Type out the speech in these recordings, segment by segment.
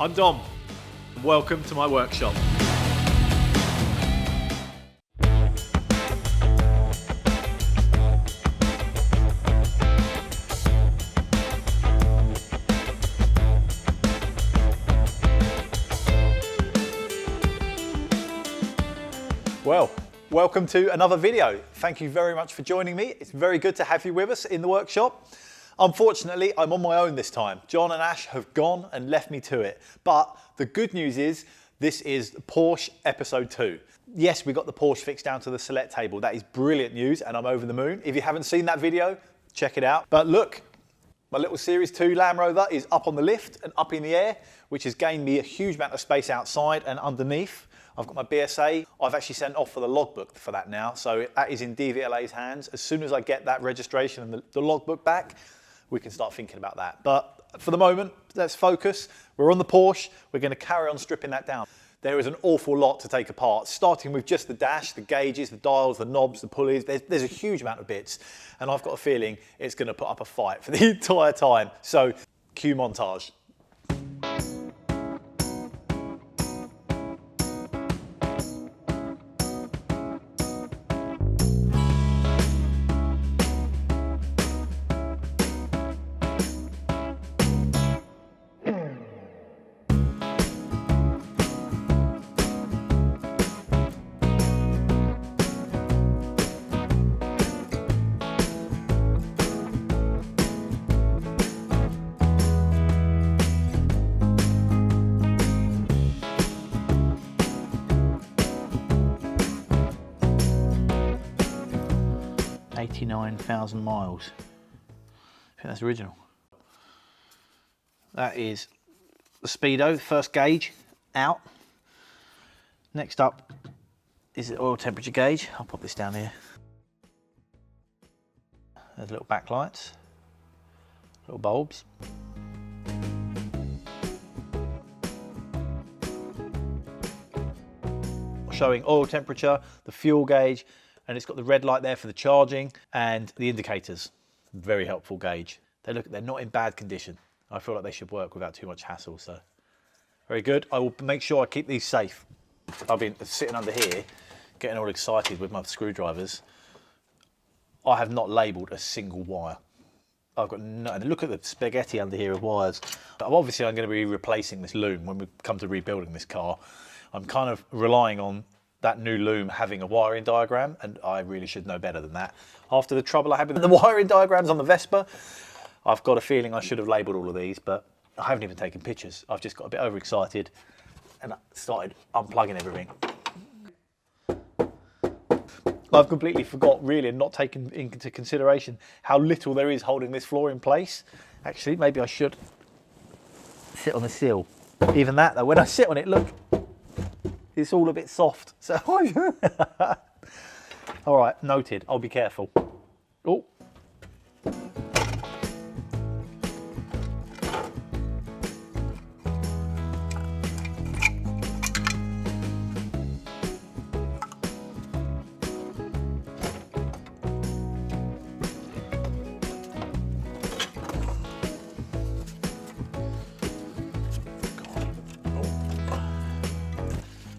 I'm Dom. Welcome to my workshop. Well, welcome to another video. Thank you very much for joining me. It's very good to have you with us in the workshop. Unfortunately, I'm on my own this time. John and Ash have gone and left me to it. But the good news is, this is Porsche episode 2. Yes, we got the Porsche fixed down to the select table. That is brilliant news and I'm over the moon. If you haven't seen that video, check it out. But look, my little Series 2 Land Rover is up on the lift and up in the air, which has gained me a huge amount of space outside and underneath. I've got my BSA. I've actually sent off for the logbook for that now. So that is in DVLA's hands. As soon as I get that registration and the logbook back, we can start thinking about that. But for the moment, let's focus. We're on the Porsche. We're going to carry on stripping that down. There is an awful lot to take apart, starting with just the dash, the gauges, the dials, the knobs, the pulleys. There's a huge amount of bits. And I've got a feeling it's going to put up a fight for the entire time. So cue montage. $89,000 miles. I think that's original. That is the speedo, first gauge out. Next up is the oil temperature gauge. I'll pop this down here. There's little backlights, little bulbs. Showing oil temperature, the fuel gauge, and it's got the red light there for the charging and the indicators. Very helpful gauge. They're not in bad condition. I feel like they should work without too much hassle, so very good. I will make sure I keep these safe. I've been sitting under here, getting all excited with my screwdrivers. I have not labelled a single wire. I've got no, look at the spaghetti under here of wires. But obviously I'm going to be replacing this loom when we come to rebuilding this car. I'm kind of relying on that new loom having a wiring diagram, and I really should know better than that. After the trouble I had with the wiring diagrams on the Vespa, I've got a feeling I should have labelled all of these, but I haven't even taken pictures. I've just got a bit overexcited and I started unplugging everything. I've completely forgot really and not taken into consideration how little there is holding this floor in place. Actually, maybe I should sit on the sill. Even that though, when I sit on it, look, it's all a bit soft. So, all right, noted. I'll be careful. Oh.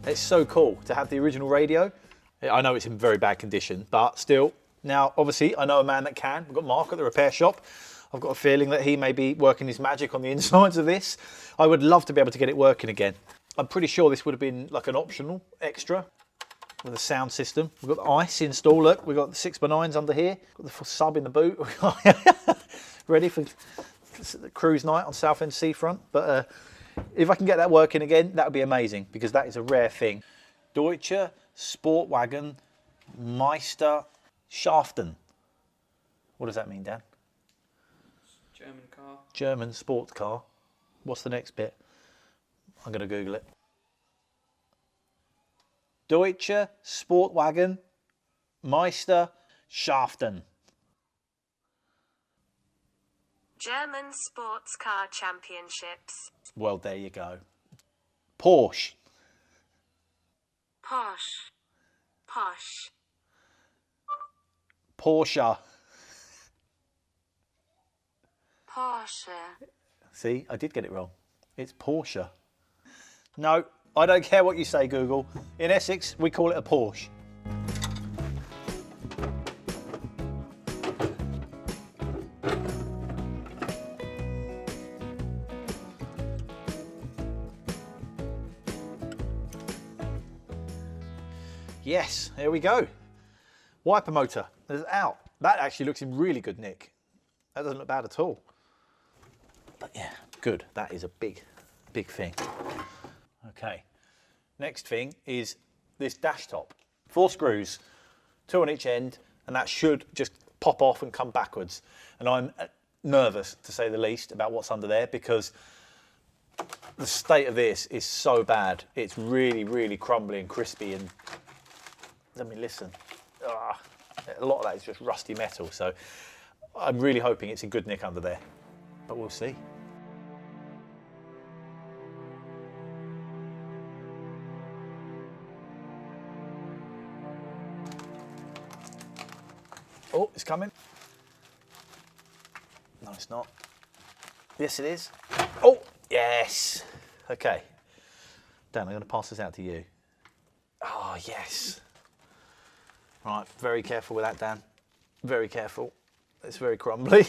It's so cool to have the original radio. I know it's in very bad condition, but still. Now, obviously, I know a man that can. We've got Mark at the repair shop. I've got a feeling that he may be working his magic on the insides of this. I would love to be able to get it working again. I'm pretty sure this would have been like an optional extra with a sound system. We've got the ice installed. Look, we've got the 6x9s under here. Got the sub in the boot. Ready for the cruise night on Southend Seafront. But if I can get that working again, that would be amazing, because that is a rare thing. Deutsche Sportwagen Meister Schaften. What does that mean, Dan? German car. German sports car. What's the next bit? I'm going to Google it. Deutsche Sportwagen Meister Schaften. German Sports Car Championships. Well, there you go. Porsche. Porsche. Porsche. Porsche. Porsche. See, I did get it wrong. It's Porsche. No, I don't care what you say, Google. In Essex, we call it a Porsche. Yes, there we go. Wiper motor is out. That actually looks in really good nick. That doesn't look bad at all. But yeah, good. That is a big, big thing. Okay, next thing is this dash top. 4 screws, 2 on each end, and that should just pop off and come backwards. And I'm nervous, to say the least, about what's under there because the state of this is so bad. It's really, really crumbly and crispy and let me listen. A lot of that is just rusty metal, so I'm really hoping it's in good nick under there, but we'll see. Oh, it's coming. No, it's not. Yes, it is. Oh, yes. Okay. Dan, I'm going to pass this out to you. Oh, yes. Right, very careful with that, Dan. Very careful. It's very crumbly.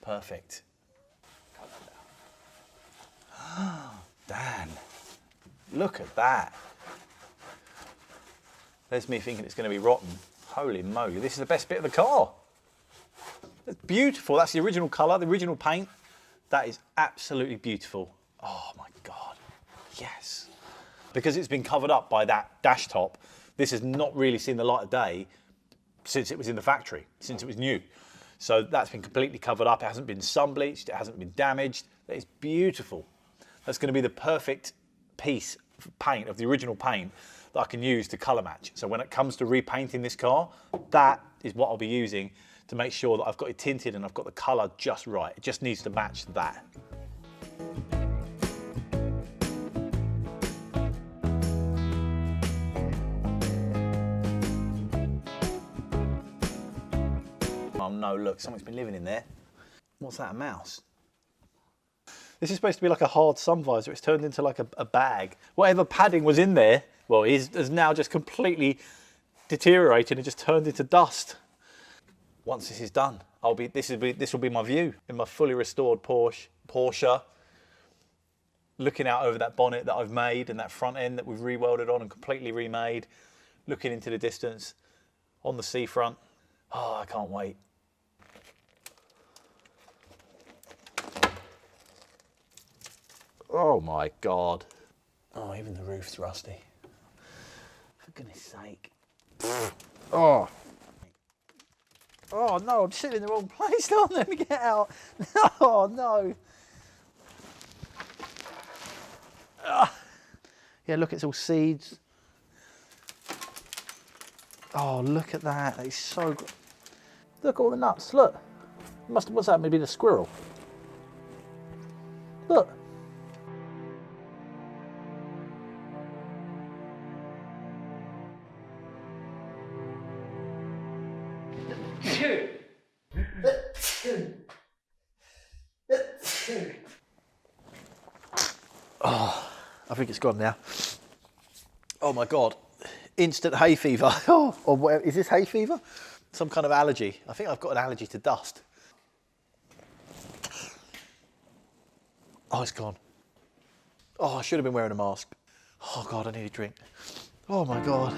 Perfect. Dan, look at that. There's me thinking it's going to be rotten. Holy moly, this is the best bit of the car. It's beautiful. That's the original colour, the original paint. That is absolutely beautiful. Oh my God, yes. Because it's been covered up by that dash top, this has not really seen the light of day since it was in the factory, since it was new. So that's been completely covered up. It hasn't been sun bleached, it hasn't been damaged. It's beautiful. That's going to be the perfect piece of paint, of the original paint, that I can use to colour match. So when it comes to repainting this car, that is what I'll be using to make sure that I've got it tinted and I've got the colour just right. It just needs to match that. Oh no, look, someone's been living in there. What's that, a mouse? This is supposed to be like a hard sun visor. It's turned into like a bag. Whatever padding was in there, well, is now just completely deteriorated and just turned into dust. Once this is done, this will be my view in my fully restored Porsche, looking out over that bonnet that I've made and that front end that we've re-welded on and completely remade, looking into the distance on the seafront. Oh, I can't wait. Oh my God. Oh, even the roof's rusty. For goodness sake. Oh. Oh no, I'm sitting in the wrong place. No, let me get out. Oh no. Yeah, look, it's all seeds. Oh, look at that. That is so good. Look at all the nuts. Look. What's that? Maybe the squirrel. Look. Oh, I think it's gone now. Oh my God, instant hay fever. Oh, or where, is this hay fever? Some kind of allergy. I think I've got an allergy to dust. Oh, it's gone. Oh, I should have been wearing a mask. Oh God, I need a drink. Oh my God.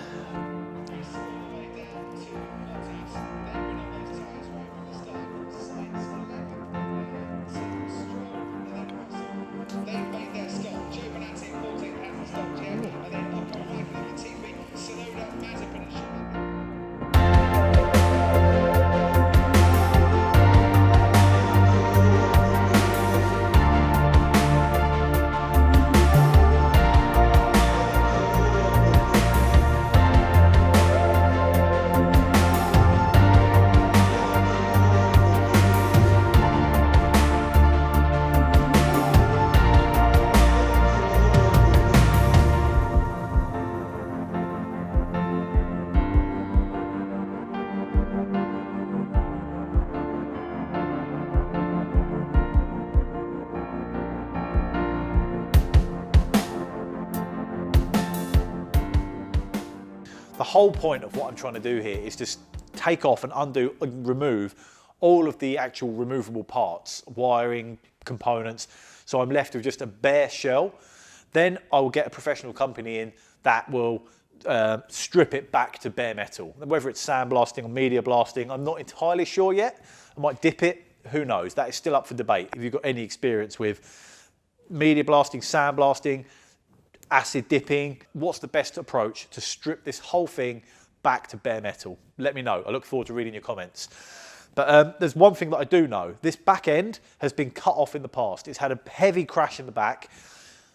The whole point of what I'm trying to do here is just take off and undo and remove all of the actual removable parts, wiring, components, so I'm left with just a bare shell. Then I will get a professional company in that will strip it back to bare metal. Whether it's sandblasting or media blasting, I'm not entirely sure yet. I might dip it, who knows? That is still up for debate. If you've got any experience with media blasting, sandblasting, acid dipping, what's the best approach to strip this whole thing back to bare metal? Let me know. I look forward to reading your comments. But there's one thing that I do know. This back end has been cut off in the past. It's had a heavy crash in the back.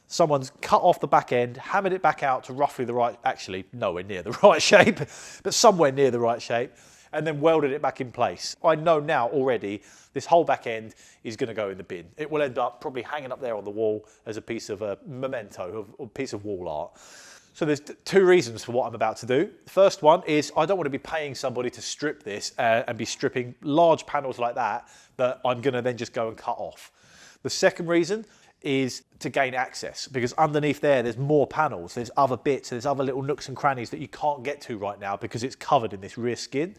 Someone's cut off the back end, hammered it back out to roughly the right, actually nowhere near the right shape, but somewhere near the right shape, and then welded it back in place. I know now already this whole back end is going to go in the bin. It will end up probably hanging up there on the wall as a piece of a memento, or a piece of wall art. So there's two reasons for what I'm about to do. The first one is I don't want to be paying somebody to strip this and be stripping large panels like that I'm going to then just go and cut off. The second reason is to gain access, because underneath there's more panels, there's other bits, there's other little nooks and crannies that you can't get to right now because it's covered in this rear skin.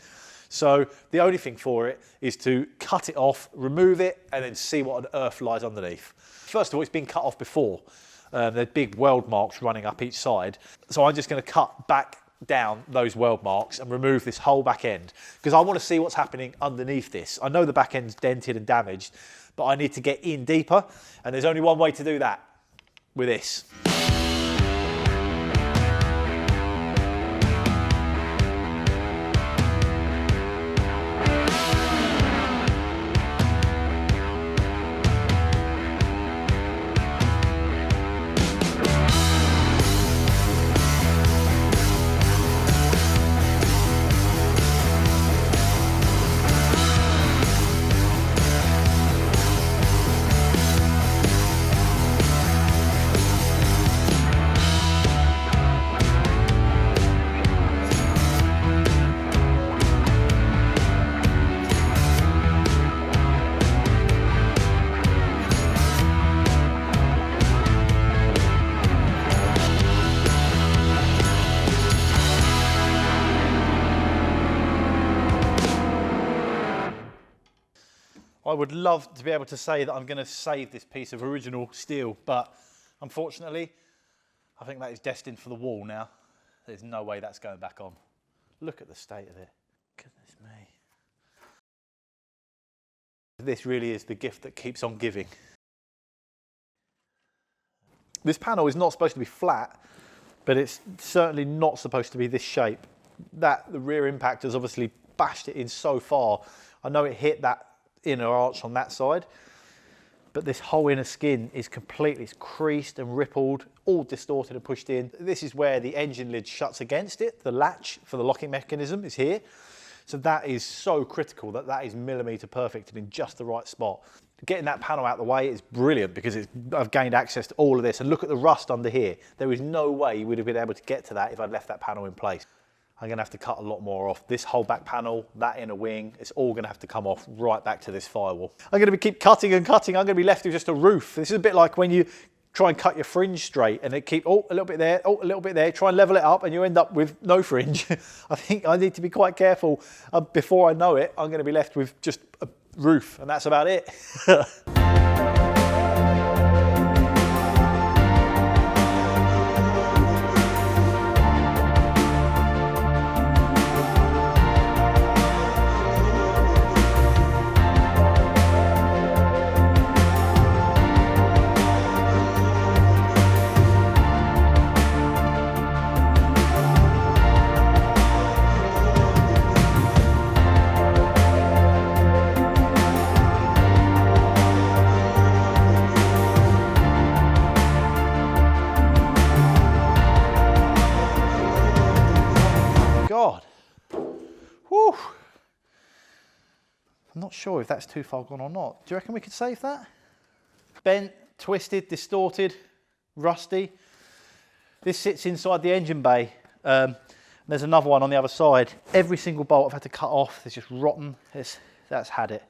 So the only thing for it is to cut it off, remove it, and then see what on earth lies underneath. First of all, it's been cut off before. There's big weld marks running up each side. So I'm just going to cut back down those weld marks and remove this whole back end, because I want to see what's happening underneath this. I know the back end's dented and damaged, but I need to get in deeper, and there's only one way to do that, with this. I would love to be able to say that I'm going to save this piece of original steel, but unfortunately, I think that is destined for the wall now. There's no way that's going back on. Look at the state of it. Goodness me. This really is the gift that keeps on giving. This panel is not supposed to be flat, but it's certainly not supposed to be this shape. The rear impact has obviously bashed it in so far. I know it hit that inner arch on that side, but this whole inner skin is completely creased and rippled, all distorted and pushed in. This is where the engine lid shuts against it. The latch for the locking mechanism is here. So that is so critical that is millimetre perfect and in just the right spot. Getting that panel out of the way is brilliant, because I've gained access to all of this. And look at the rust under here. There is no way you would have been able to get to that if I'd left that panel in place. I'm going to have to cut a lot more off. This whole back panel, that inner wing, it's all going to have to come off right back to this firewall. I'm going to keep cutting and cutting. I'm going to be left with just a roof. This is a bit like when you try and cut your fringe straight and it keep, oh, a little bit there, oh, a little bit there, try and level it up and you end up with no fringe. I think I need to be quite careful. Before I know it, I'm going to be left with just a roof, and that's about it. God. Whew. I'm not sure if that's too far gone or not. Do you reckon we could save that? Bent, twisted, distorted, rusty. This sits inside the engine bay. There's another one on the other side. Every single bolt I've had to cut off. It's just rotten. That's had it.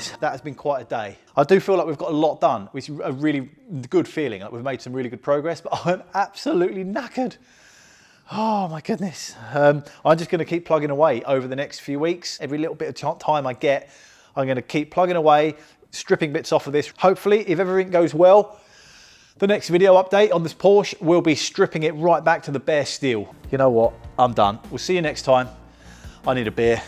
goodness, that has been quite a day. I do feel like we've got a lot done, which is a really good feeling, like we've made some really good progress, but I'm absolutely knackered. Oh my goodness. I'm just gonna keep plugging away over the next few weeks. Every little bit of time I get, I'm gonna keep plugging away, stripping bits off of this. Hopefully, if everything goes well, the next video update on this Porsche will be stripping it right back to the bare steel. You know what? I'm done. We'll see you next time. I need a beer.